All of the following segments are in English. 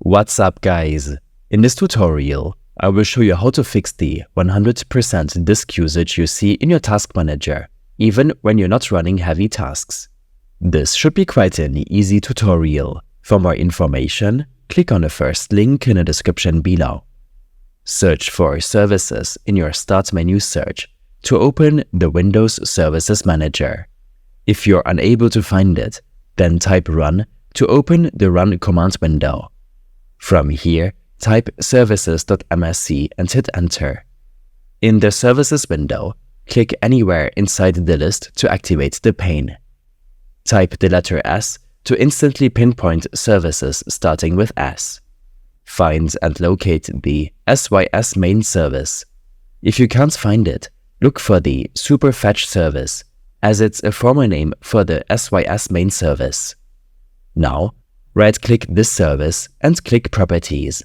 What's up, guys? In this tutorial, I will show you how to fix the 100% disk usage you see in your task manager, even when you're not running heavy tasks. This should be quite an easy tutorial. For more information, click on the first link in the description below. Search for Services in your Start menu search to open the Windows Services Manager. If you're unable to find it, then type Run to open the Run command window. From here, type services.msc and hit Enter. In the Services window, click anywhere inside the list to activate the pane. Type the letter S to instantly pinpoint services starting with S. Find and locate the SYS main service. If you can't find it, look for the Superfetch service, as it's a former name for the SYS main service. Now, right-click this service and click Properties.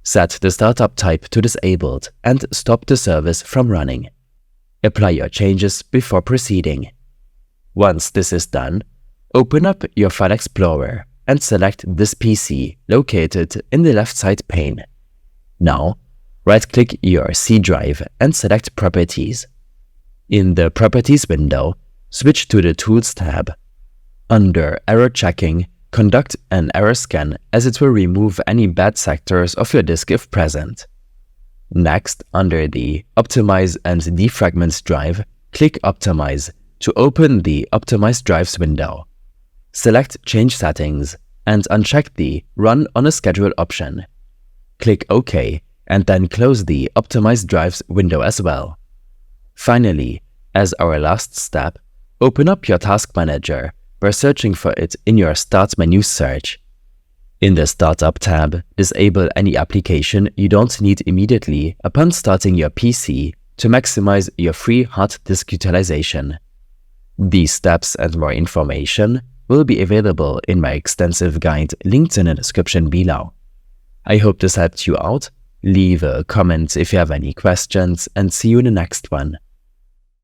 Set the startup type to Disabled and stop the service from running. Apply your changes before proceeding. Once this is done, open up your File Explorer and select this PC located in the left side pane. Now, right-click your C drive and select Properties. In the Properties window, switch to the Tools tab. Under Error Checking, conduct an error scan, as it will remove any bad sectors of your disk if present. Next, under the Optimize and Defragment drive, click Optimize to open the Optimize drives window. Select Change Settings and uncheck the Run on a Schedule option. Click OK and then close the Optimize drives window as well. Finally, as our last step, open up your Task Manager by searching for it in your Start menu search. In the Startup tab, disable any application you don't need immediately upon starting your PC to maximize your free hard disk utilization. These steps and more information will be available in my extensive guide linked in the description below. I hope this helped you out. Leave a comment if you have any questions and see you in the next one.